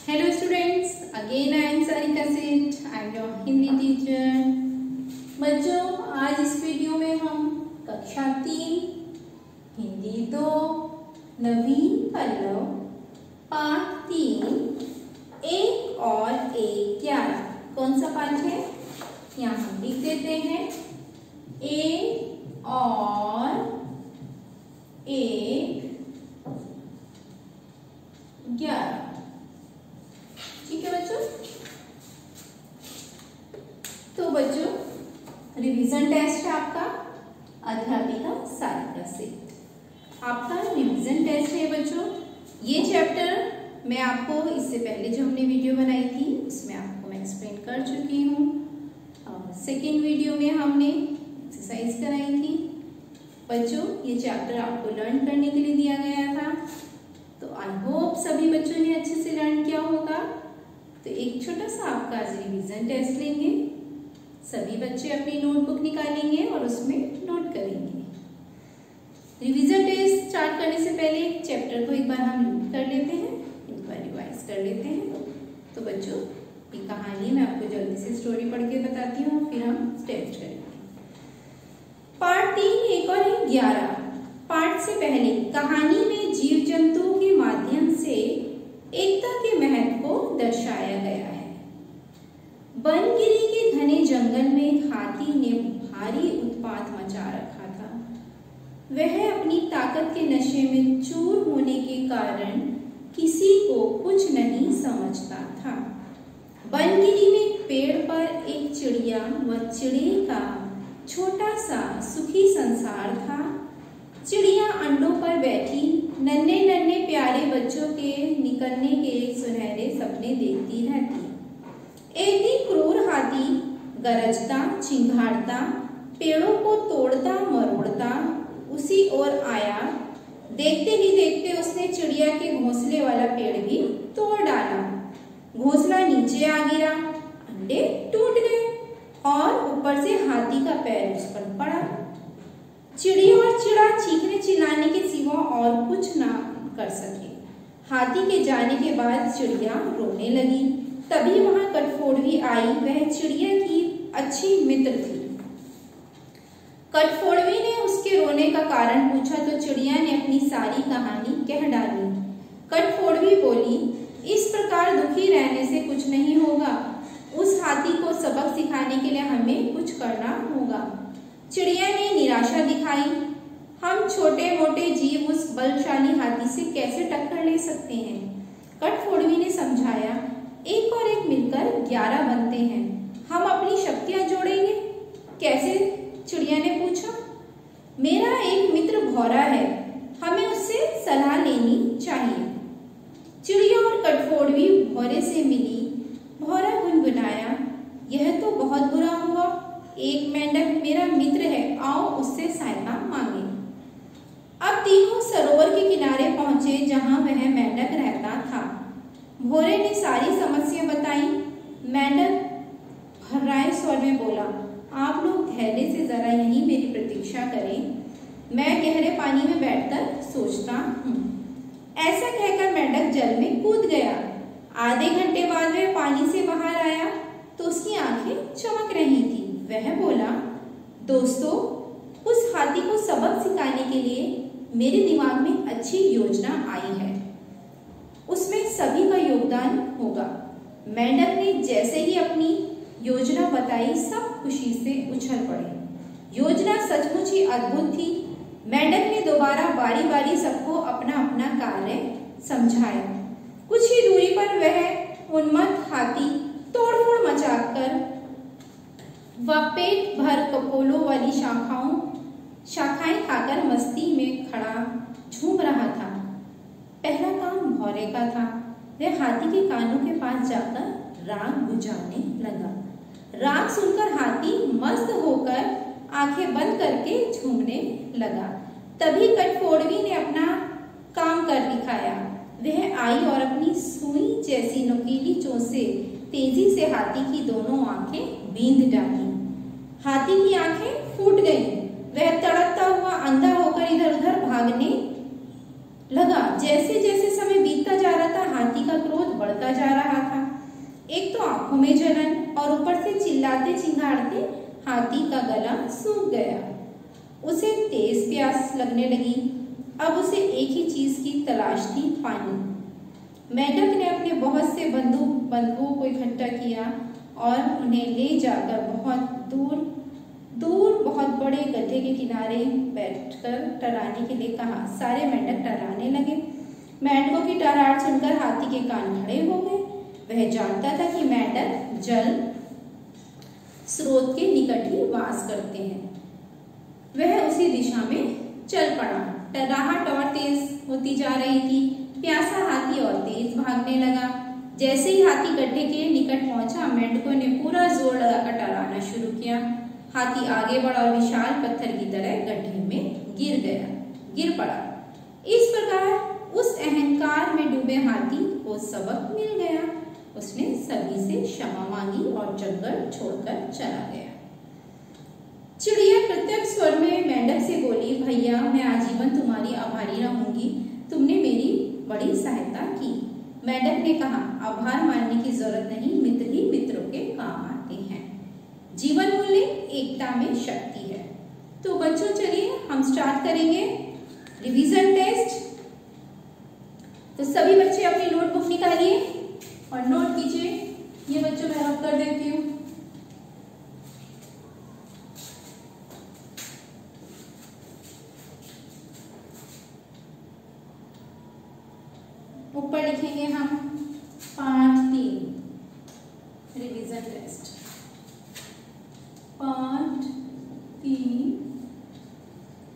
Hello students, again I am Sarika Seth, I am your Hindi teacher. बच्चों, आज इस video में हम कक्षा 3 हिंदी 2 नवीन पल्लव पाठ 3 एक और एक 11 कौन सा पाठ है? यहाँ हम लिख देते हैं एक और एक 11। ठीक है बच्चों। तो बच्चों, रिवीजन टेस्ट है आपका अध्यापिका सारिका सेठ। आपका रिवीजन टेस्ट है बच्चों। ये चैप्टर मैं आपको इससे पहले जो हमने वीडियो बनाई थी उसमें आपको मैं एक्सप्लेन कर चुकी हूँ। सेकेंड वीडियो में हमने एक्सरसाइज कराई थी। बच्चों, ये चैप्टर आपको लर्न करने के लिए दिया गया था, तो आई होप सभी बच्चों ने अच्छे से लर्न किया होगा। तो एक छोटा सा आपका आज रिवीजन टेस्ट लेंगे। सभी बच्चे अपनी नोटबुक निकालेंगे और उसमें नोट करेंगे। रिवीजन टेस्ट स्टार्ट करने से पहले चैप्टर को एक बार हम रीड कर लेते हैं, एक बार रिवाइज कर लेते हैं। तो बच्चों, ये कहानी मैं आपको जल्दी से स्टोरी पढ़ के बताती हूँ, फिर हम टेस्ट करेंगे। पार्ट 3 एक और 11। पार्ट से पहले कहानी में जीव जंतुओं के माध्यम से एकता के महत्व को दर्शाया गया है। बनगिरी के घने जंगल में हाथी ने भारी उत्पात मचा रखा था। वह अपनी ताकत के नशे में चूर होने के कारण किसी को कुछ नहीं समझता था। बनगिरी में पेड़ पर एक चिड़िया व चिड़े का छोटा सा सुखी संसार था। चिड़िया अंडों पर बैठी नन्हे नन्हे प्यारे बच्चों के निकलने के सुनहरे सपने देखती रहती। एक दिन क्रूर हाथी गरजता चिंघाड़ता पेड़ों को तोड़ता मरोड़ता उसी ओर आया। देखते ही देखते उसने चिड़िया के घोंसले वाला पेड़ भी तोड़ डाला। घोंसला नीचे आ गिरा, अंडे टूट गए और ऊपर से हाथी का पैर उस पर पड़ा। चिड़िया और चिड़ा चीखने चिल्लाने के सिवा और कुछ ना कर सके। हाथी के जाने के बाद चिड़िया रोने लगी। तभी वहां कठफोड़वी आई। वह चिड़िया की अच्छी मित्र थी। कठफोड़वी ने उसके रोने का कारण पूछा तो चिड़िया ने अपनी सारी कहानी कह डाली। कठफोड़वी बोली, इस प्रकार दुखी रहने से कुछ नहीं होगा। उस हाथी को सबक सिखाने के लिए हमें कुछ करना होगा। चिड़िया ने निराशा दिखाई। हम छोटे मोटे जीव उस बलशाली हाथी से कैसे टक्कर ले सकते हैं? कठफोड़वी ने समझाया, एक और एक मिलकर 11 बनते हैं। हम अपनी शक्तियां जोड़ेंगे। कैसे? चिड़िया ने पूछा। मेरा एक मित्र भौरा है, हमें उससे सलाह लेनी चाहिए। चिड़िया और कठफोड़वी भौरे से मिली। भौरा गुनगुनाया, यह तो बहुत बुरा हुआ। एक मेंढक मेरा मित्र है, आओ उससे सहायता मांगे। अब तीनों सरोवर के किनारे पहुंचे जहां वह मेंढक रहता था। भौरे ने सारी समस्या बताई। मेंढक भर्राए स्वर में बोला, आप लोग धैर्य से जरा यहीं मेरी प्रतीक्षा करें, मैं गहरे पानी में बैठकर सोचता हूँ। ऐसा कहकर मेंढक जल में कूद गया। आधे घंटे बाद वह पानी से बाहर आया तो उसकी आंखें चमक रही थी। वह बोला, दोस्तों, उस हाथी को सबक सिखाने के लिए मेरे दिमाग में अच्छी योजना आई है। उसमें सभी का योगदान होगा। मेंढक ने जैसे ही अपनी योजना बताई, सब खुशी से उछल पड़े। योजना सचमुच ही अद्भुत थी। मेंढक ने दोबारा बारी बारी सबको अपना अपना कार्य समझाया। कुछ ही दूरी पर वह उन्मत्त हाथी तोड़फोड़ मचाकर वह पेट भर कपोलों वाली शाखाएं खाकर मस्ती में खड़ा झूम रहा था। पहला काम भौरे का था। वह हाथी के कानों के पास जाकर राग बुझाने लगा। राग सुनकर हाथी मस्त होकर आंखें बंद करके झूमने लगा। तभी कठफोड़वी ने अपना काम कर दिखाया। वह आई और अपनी सुई जैसी नुकीली चोंच से तेजी से हाथी की दोनों आंखें बींध डाली। हाथी की आंखें फूट गईं। वह तड़पता हुआ अंधा होकर इधर उधर भागने लगा। जैसे जैसे समय बीतता जा रहा था, हाथी का क्रोध बढ़ता जा रहा में जलन और ऊपर से चिल्लाते चिंगाड़ते हाथी का गला सूख गया। उसे तेज प्यास लगने लगी। अब उसे एक ही चीज की तलाश थी, पानी। मेंढक ने अपने बहुत से बंधुओं को इकट्ठा किया और उन्हें ले जाकर बहुत बड़े गड्ढे के किनारे बैठकर टहराने के लिए कहा। सारे मेंढक टहराने लगे। मेंढकों की टहराट सुनकर हाथी के कान खड़े हो गए। वह जानता था कि मेंढक जल स्रोत के निकट ही वास करते हैं। वह उसी दिशा में चल पड़ा। टहराहट और तेज होती जा रही थी। प्यासा हाथी और तेज भागने लगा। जैसे ही हाथी गड्ढे के निकट पहुंचा, मेंढकों ने पूरा जोर लगाकर टहराना शुरू किया। हाथी आगे बढ़ा और विशाल पत्थर की तरह गड्ढे में गिर पड़ा। इस प्रकार उस अहंकार में डूबे हाथी को सबक मिल गया। उसने सभी से क्षमा मांगी और जंगल छोड़कर चला गया। चिड़िया कृतज्ञ स्वर में मेंढक से बोली, भैया मैं आजीवन तुम्हारी आभारी रहूंगी, तुमने मेरी बड़ी सहायता की। मेंढक ने कहा, आभार मानने की जरूरत नहीं, मित्र ही मित्रों के काम आते हैं। जीवन मूल्य एकता में शक्ति है। तो बच्चों चलिए हम स्टार्ट करेंगे रिवीजन टेस्ट। तो सभी बच्चे अपनी नोटबुक निकालिए और नोट कीजिए। ये बच्चों मैं रब कर देती हूँ। ऊपर लिखेंगे हम 5-3 revision test. 5-3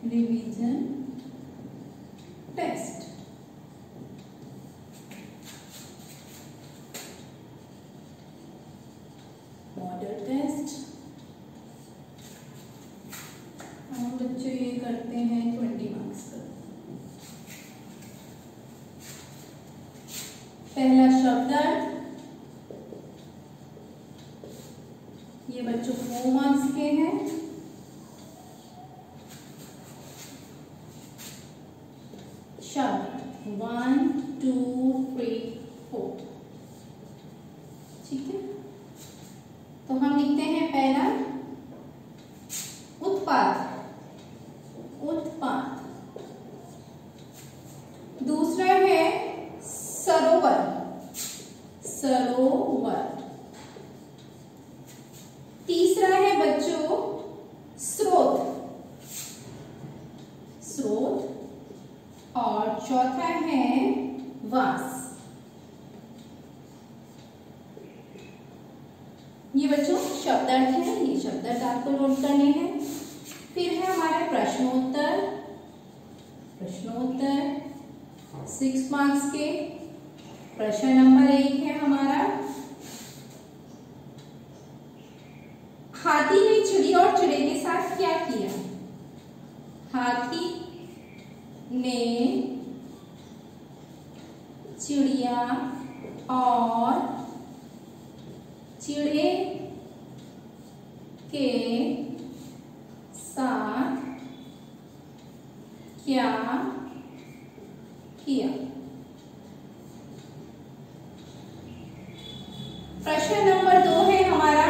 revision test. Model test. और बच्चों ये करते हैं 20 मार्क्स का। पहला शब्दार्थ, ये बच्चों 4 मार्क्स के हैं। शब्द 1, 2, 3, 4। ठीक है, तो हम लिखते हैं पहला उत्पाद। दूसरा है सरोवर। तीसरा है बच्चों स्रोत। और चौथा है वास। ये बच्चों शब्दार्थ है, ये शब्दार्थ आपको नोट करने हैं। फिर है हमारा प्रश्नोत्तर 6 मार्क्स के। प्रश्न नंबर 1 है हमारा, हाथी ने चिड़िया और चिड़े के साथ क्या किया? हाथी ने चिड़िया और चिड़े के साथ क्या किया? प्रश्न नंबर 2 है हमारा,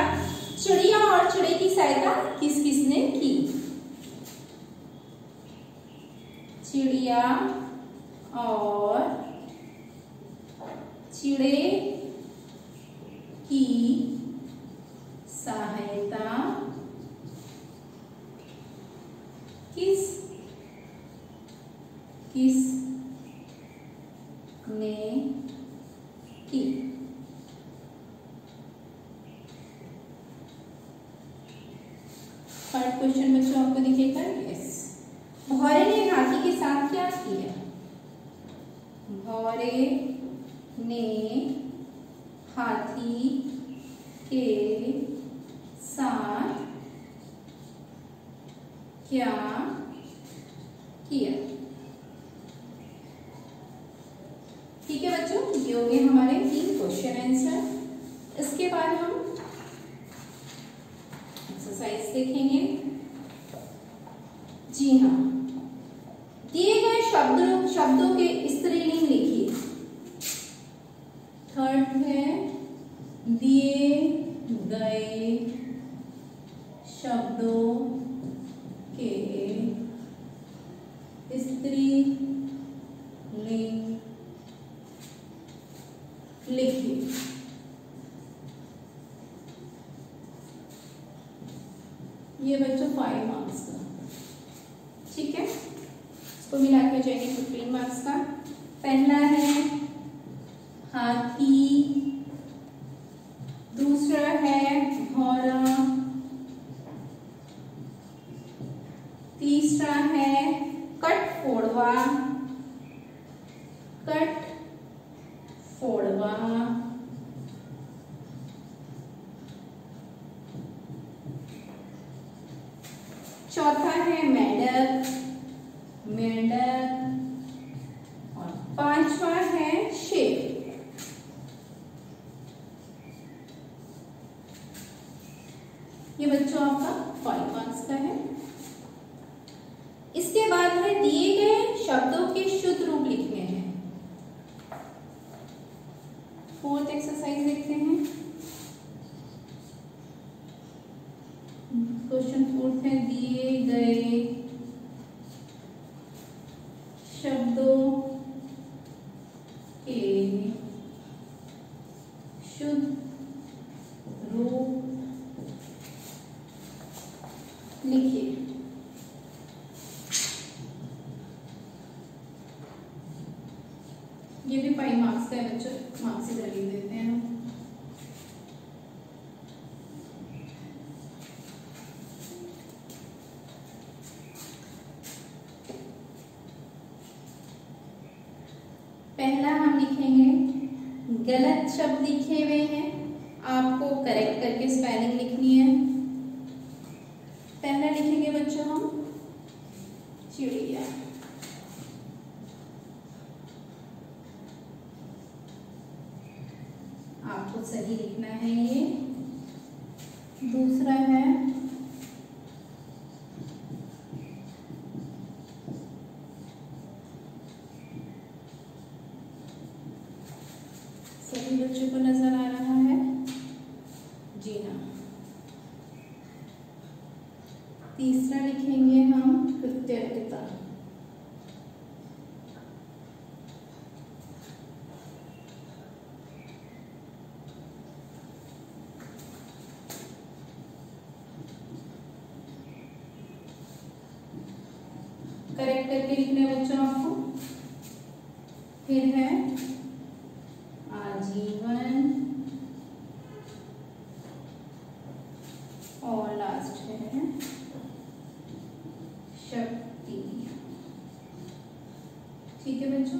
चिड़िया और चिड़े की सहायता किस किसने की? चिड़िया और चिड़े की सहायता किसने की? थर्ड क्वेश्चन बच्चों आपको दिखेगा, यस। भौरे ने हाथी के साथ क्या किया? भौरे ने हाथी के साथ क्या किया? ठीक है बच्चों, ये हो गए हमारे 3 क्वेश्चन आंसर। इसके बाद हम एक्सरसाइज देखेंगे। जी हाँ, दिए गए शब्दों के स्त्रीलिंग लिखिए। थर्ड है, दिए लिखिए। ये बच्चों 5 मार्क्स का, ठीक है। इसको मिला के जाएंगे 15 मार्क्स का। पहला है हाथी, दूसरा है घोड़ा, तीसरा है कटफोड़वा, चौथा है मेंढक, और पांचवा है शेर। ये बच्चों आपका 5 मार्क्स का है। इसके बाद है दिए गए शब्दों के शुद्ध रूप लिखने हैं। 4th एक्सरसाइज देखते हैं। क्वेश्चन 4th है दिए गए शब्दों के शुद्ध रूप लिखिए। ये भी 5 मार्क्स का है बच्चों, मार्क्स इधर लिख देते हैं। पहला हम लिखेंगे, गलत शब्द लिखे हुए हैं, आपको करेक्ट करके स्पेलिंग लिखनी है। पहला लिखेंगे बच्चों हम चिड़िया। आपको सही लिखना है ये। दूसरा है सभी बच्चों को नजर आ रहा है जी हाँ। तीसरा लिखेंगे हम कृतज्ञता। करेक्ट करके लिखना है बच्चों आपको। फिर है आजीवन, और लास्ट है शक्ति। ठीक है बच्चों,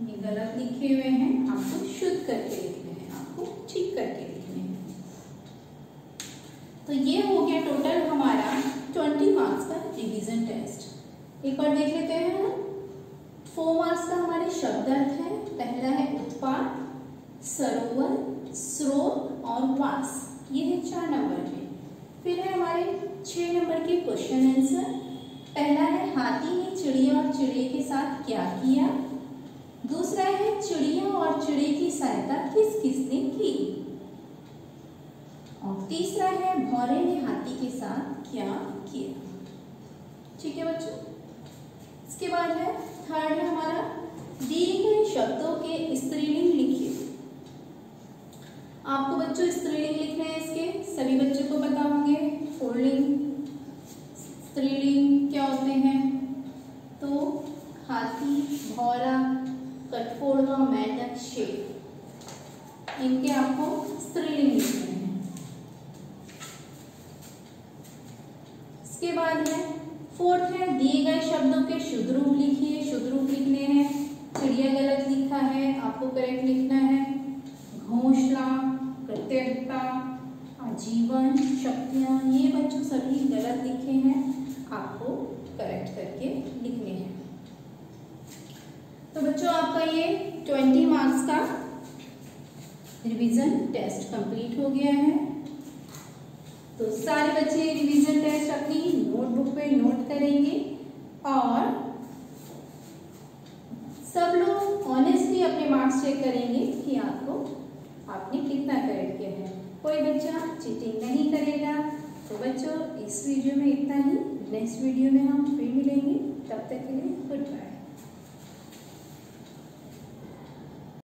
ये गलत लिखे हुए हैं, आपको शुद्ध करके लिखने हैं, आपको ठीक करके लिखने हैं। तो ये हो गया टोटल हमारा 20 मार्क्स का रिवीजन टेस्ट। एक और देख लेते हैं हम। 4 मार्क्स का हमारे शब्दार्थ है। पहला है उत्पाद, सरोवर, स्रोत और वास। ये है 4 नंबर के। फिर है हमारे 6 नंबर के क्वेश्चन आंसर। पहला है हाथी ने चिड़िया और चिड़िया के साथ क्या किया। दूसरा है चिड़िया और चिड़िया की सहायता किस किसने की। और तीसरा है भौरे ने हाथी के साथ क्या किया। ठीक है बच्चों। इसके बाद है थर्ड है हमारा दिए गए शब्दों के स्त्रीलिंग लिखिए। आपको बच्चों स्त्रीलिंग लिखना है। इसके सभी बच्चों को पता होंगे पुल्लिंग, स्त्रीलिंग क्या होते हैं। तो हाथी, भौरा, कटफोड़वा, मेंढक, शेर, इनके आपको स्त्रीलिंग लिखने हैं। इसके बाद है 4th है दिए गए शब्दों के शुद्ध रूप लिखिए। शुद्ध रूप लिखने हैं। चिड़िया गलत लिखा है, आपको करेक्ट लिखना है। घोंसला, कृतज्ञता, आजीवन, शक्तियां, ये बच्चों सभी गलत लिखे हैं, आपको करेक्ट करके लिखने हैं। तो बच्चों आपका ये 20 मार्क्स का रिवीजन टेस्ट कंप्लीट हो गया है। तो सारे बच्चे रिवीजन टेस्ट अपनी नोटबुक पे नोट करेंगे और सब लोग ऑनेस्टली अपने मार्क्स चेक करेंगे कि आपने कितना करेक्ट किया है। कोई बच्चा चीटिंग नहीं करेगा। तो बच्चों इस वीडियो में इतना ही। नेक्स्ट वीडियो में हम फिर मिलेंगे। तब तक के लिए